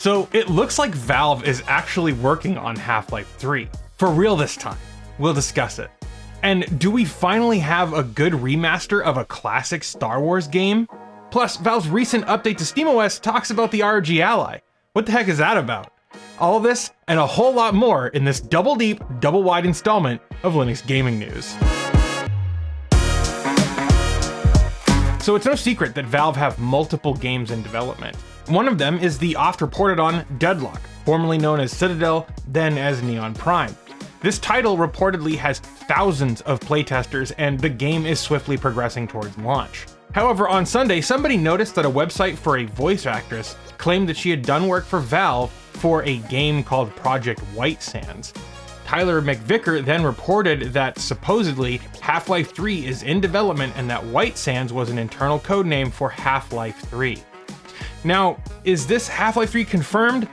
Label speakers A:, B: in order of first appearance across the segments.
A: So it looks like Valve is actually working on Half-Life 3. For real this time. We'll discuss it. And do we finally have a good remaster of a classic Star Wars game? Plus, Valve's recent update to SteamOS talks about the ROG Ally. What the heck is that about? All of this and a whole lot more in this double deep, double wide installment of Linux gaming news. So it's no secret that Valve have multiple games in development. One of them is the oft reported on Deadlock, formerly known as Citadel, then as Neon Prime. This title reportedly has thousands of playtesters, and the game is swiftly progressing towards launch. However, on Sunday, somebody noticed that a website for a voice actress claimed that she had done work for Valve for a game called Project White Sands. Tyler McVicker then reported that supposedly Half-Life 3 is in development and that White Sands was an internal codename for Half-Life 3. Now, is this Half-Life 3 confirmed?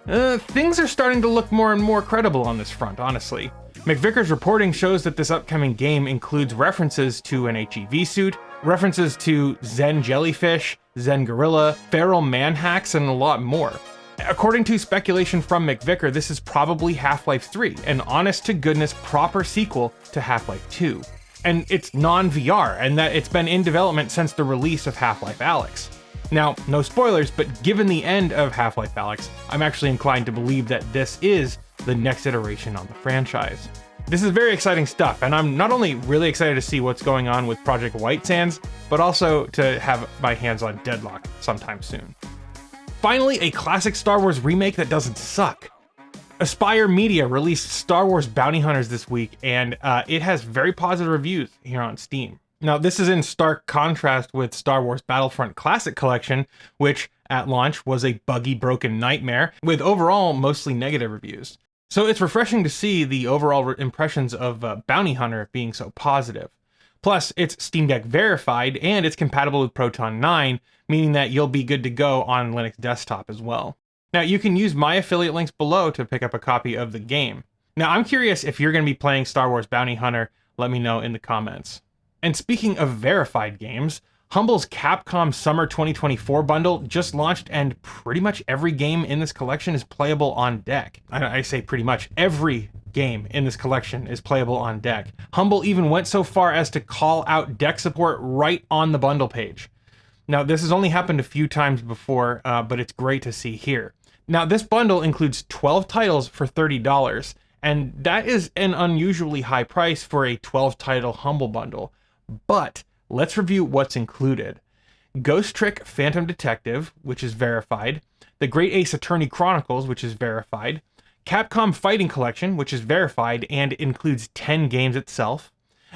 A: Things are starting to look more and more credible on this front, honestly. McVicker's reporting shows that this upcoming game includes references to an HEV suit, references to Zen Jellyfish, Zen Gorilla, Feral Manhacks, and a lot more. According to speculation from McVicker, this is probably Half-Life 3, an honest-to-goodness proper sequel to Half-Life 2. And it's non-VR, and that it's been in development since the release of Half-Life Alyx. Now, no spoilers, but given the end of Half-Life Alyx, I'm actually inclined to believe that this is the next iteration on the franchise. This is very exciting stuff, and I'm not only really excited to see what's going on with Project White Sands, but also to have my hands on Deadlock sometime soon. Finally, a classic Star Wars remake that doesn't suck. Aspyr Media released Star Wars Bounty Hunters this week, and it has very positive reviews here on Steam. Now, this is in stark contrast with Star Wars Battlefront Classic Collection, which at launch was a buggy, broken nightmare, with overall mostly negative reviews. So it's refreshing to see the overall impressions of Bounty Hunter being so positive. Plus, it's Steam Deck verified, and it's compatible with Proton 9, meaning that you'll be good to go on Linux desktop as well. Now, you can use my affiliate links below to pick up a copy of the game. Now, I'm curious if you're going to be playing Star Wars Bounty Hunter. Let me know in the comments. And speaking of verified games, Humble's CAPCOM Summer 2024 bundle just launched, and pretty much every game in this collection is playable on deck. I say pretty much every game in this collection is playable on deck. Humble even went so far as to call out deck support right on the bundle page. Now, this has only happened a few times before, but it's great to see here. Now, this bundle includes 12 titles for $30, and that is an unusually high price for a 12-title Humble bundle. But let's review what's included. Ghost Trick Phantom Detective, which is verified. The Great Ace Attorney Chronicles, which is verified. Capcom Fighting Collection, which is verified and includes 10 games itself.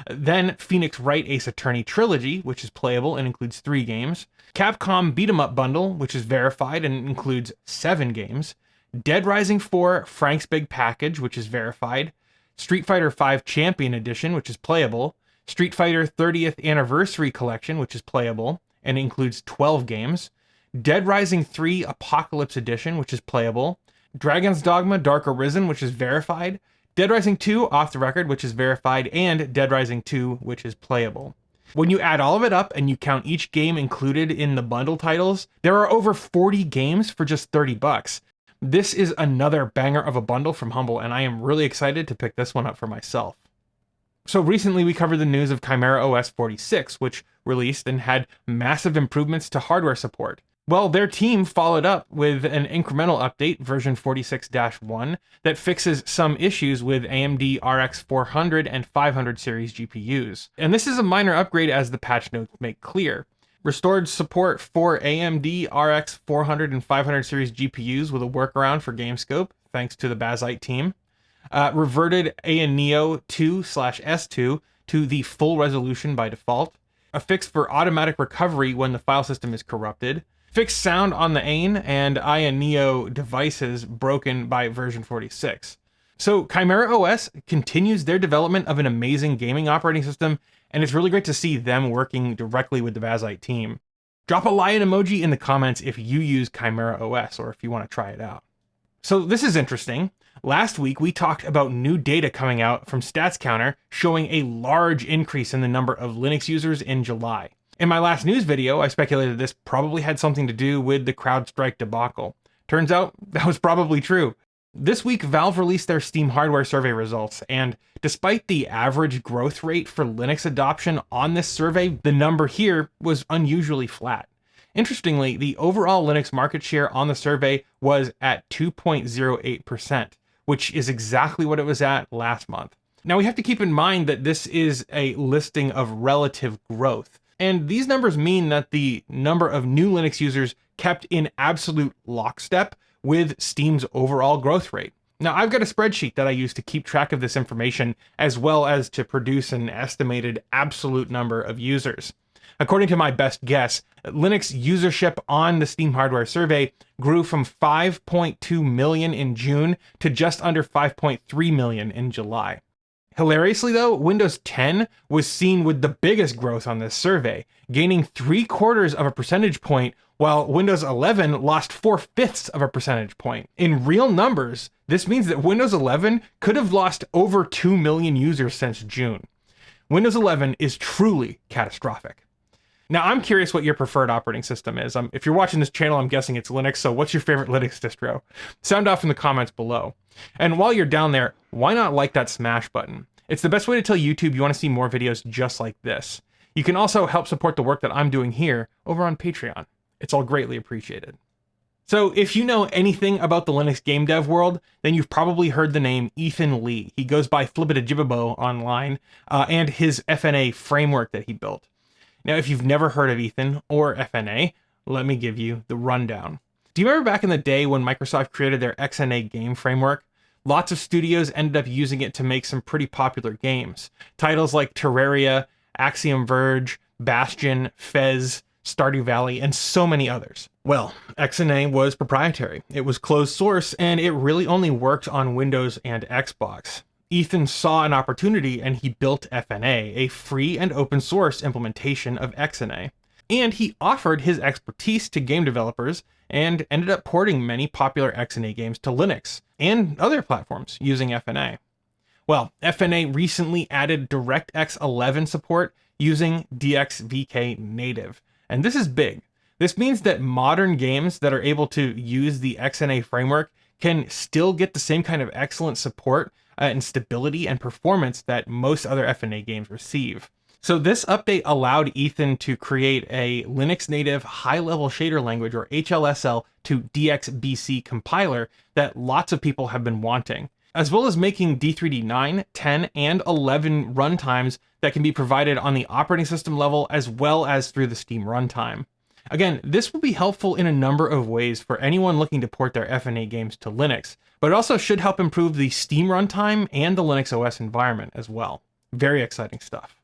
A: Then Phoenix Wright Ace Attorney Trilogy, which is playable and includes 3 games. Capcom Beat 'em Up Bundle, which is verified and includes 7 games. Dead Rising 4 Frank's Big Package, which is verified. Street Fighter V Champion Edition, which is playable. Street Fighter 30th Anniversary Collection, which is playable and includes 12 games. Dead Rising 3 Apocalypse Edition, which is playable. Dragon's Dogma Dark Arisen, which is verified. Dead Rising 2 Off the Record, which is verified, and Dead Rising 2, which is playable. When you add all of it up and you count each game included in the bundle titles, there are over 40 games for just $30. This is another banger of a bundle from Humble, and I am really excited to pick this one up for myself. So recently we covered the news of ChimeraOS 46, which released and had massive improvements to hardware support. Well, their team followed up with an incremental update, version 46-1, that fixes some issues with AMD RX 400 and 500 series GPUs. And this is a minor upgrade, as the patch notes make clear. Restored support for AMD RX 400 and 500 series GPUs with a workaround for GameScope, thanks to the Bazite team. Reverted ANEO 2/S2 to the full resolution by default. A fix for automatic recovery when the file system is corrupted. Fixed sound on the AIN and ANEO devices broken by version 46. So ChimeraOS continues their development of an amazing gaming operating system, and it's really great to see them working directly with the Bazite team. Drop a lion emoji in the comments if you use ChimeraOS or if you want to try it out. So this is interesting. Last week, we talked about new data coming out from StatsCounter showing a large increase in the number of Linux users in July. In my last news video, I speculated this probably had something to do with the CrowdStrike debacle. Turns out that was probably true. This week, Valve released their Steam hardware survey results, and despite the average growth rate for Linux adoption on this survey, the number here was unusually flat. Interestingly, the overall Linux market share on the survey was at 2.08%, which is exactly what it was at last month. Now we have to keep in mind that this is a listing of relative growth, and these numbers mean that the number of new Linux users kept in absolute lockstep with Steam's overall growth rate. Now I've got a spreadsheet that I use to keep track of this information, as well as to produce an estimated absolute number of users. According to my best guess, Linux usership on the Steam hardware survey grew from 5.2 million in June to just under 5.3 million in July. Hilariously though, Windows 10 was seen with the biggest growth on this survey, gaining 3/4 of a percentage point, while Windows 11 lost 4/5 of a percentage point. In real numbers, this means that Windows 11 could have lost over 2 million users since June. Windows 11 is truly catastrophic. Now, I'm curious what your preferred operating system is. If you're watching this channel, I'm guessing it's Linux, so what's your favorite Linux distro? Sound off in the comments below. And while you're down there, why not like that smash button? It's the best way to tell YouTube you want to see more videos just like this. You can also help support the work that I'm doing here over on Patreon. It's all greatly appreciated. So if you know anything about the Linux game dev world, then you've probably heard the name Ethan Lee. He goes by Flibitijibibo online, and his FNA framework that he built. Now, if you've never heard of Ethan or FNA, let me give you the rundown. Do you remember back in the day when Microsoft created their XNA game framework? Lots of studios ended up using it to make some pretty popular games. Titles like Terraria, Axiom Verge, Bastion, Fez, Stardew Valley, and so many others. Well, XNA was proprietary. It was closed source, and it really only worked on Windows and Xbox. Ethan saw an opportunity and he built FNA, a free and open source implementation of XNA. And he offered his expertise to game developers and ended up porting many popular XNA games to Linux and other platforms using FNA. Well, FNA recently added DirectX 11 support using DXVK native. And this is big. This means that modern games that are able to use the XNA framework can still get the same kind of excellent support and stability and performance that most other FNA games receive. So this update allowed Ethan to create a Linux native high-level shader language, or HLSL, to DXBC compiler that lots of people have been wanting, as well as making D3D 9, 10, and 11 runtimes that can be provided on the operating system level as well as through the Steam runtime. Again, this will be helpful in a number of ways for anyone looking to port their FNA games to Linux, but it also should help improve the Steam runtime and the Linux OS environment as well. Very exciting stuff.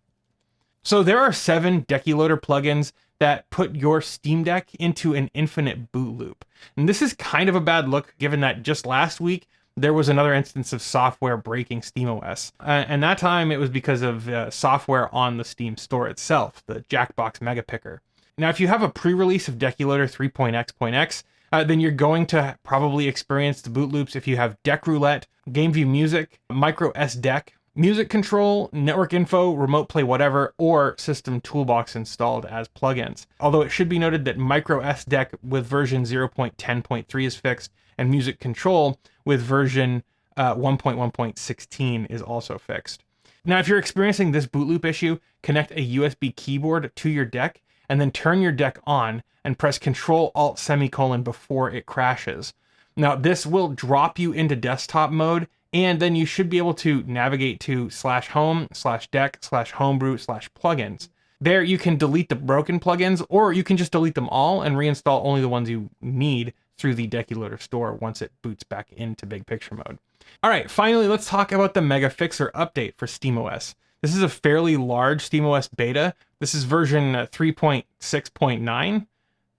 A: So there are 7 Decky Loader plugins that put your Steam Deck into an infinite boot loop. And this is kind of a bad look, given that just last week, there was another instance of software breaking SteamOS. And that time it was because of software on the Steam store itself, the Jackbox Megapicker. Now, if you have a pre-release of Decky Loader 3.x.x, then you're going to probably experience the boot loops if you have Deck Roulette, GameView Music, Micro SDeck, Music Control, Network Info, Remote Play Whatever, or System Toolbox installed as plugins. Although it should be noted that Micro SDeck with version 0.10.3 is fixed, and Music Control with version 1.1.16 is also fixed. Now, if you're experiencing this boot loop issue, connect a USB keyboard to your deck, and then turn your deck on and press Control-Alt-semicolon before it crashes. Now, this will drop you into desktop mode, and then you should be able to navigate to /home/deck/homebrew/plugins. There you can delete the broken plugins, or you can just delete them all and reinstall only the ones you need through the Decky Loader store once it boots back into big picture mode. All right, finally, let's talk about the Megafixer update for SteamOS. This is a fairly large SteamOS beta. This is version 3.6.9.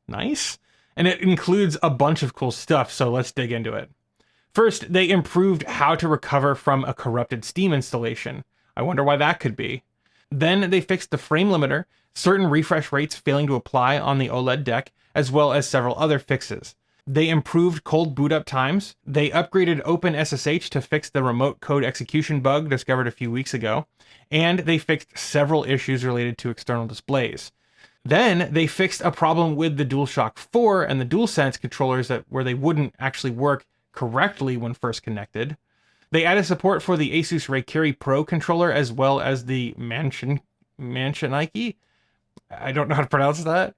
A: Nice. And it includes a bunch of cool stuff, so let's dig into it. First, they improved how to recover from a corrupted Steam installation. I wonder why that could be. Then they fixed the frame limiter, certain refresh rates failing to apply on the OLED deck, as well as several other fixes. They improved cold boot up times. They upgraded OpenSSH to fix the remote code execution bug discovered a few weeks ago. And they fixed several issues related to external displays. Then they fixed a problem with the DualShock 4 and the DualSense controllers where they wouldn't actually work correctly when first connected. They added support for the ASUS ROG Pro controller as well as the Mansionike. I don't know how to pronounce that.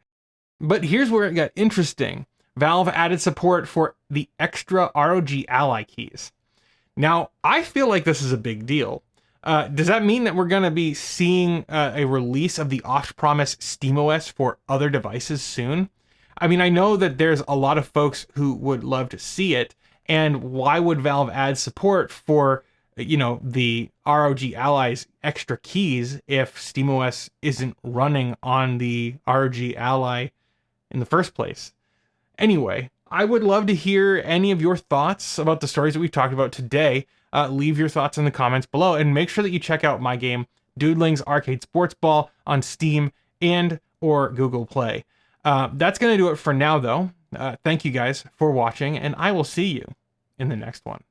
A: But here's where it got interesting. Valve added support for the extra ROG Ally keys. Now, I feel like this is a big deal. Does that mean that we're going to be seeing a release of the oft-promised SteamOS for other devices soon? I mean, I know that there's a lot of folks who would love to see it, and why would Valve add support for, the ROG Ally's extra keys if SteamOS isn't running on the ROG Ally in the first place? Anyway, I would love to hear any of your thoughts about the stories that we've talked about today. Leave your thoughts in the comments below, and make sure that you check out my game, Doodling's Arcade Sports Ball, on Steam and or Google Play. That's going to do it for now, though. Thank you guys for watching, and I will see you in the next one.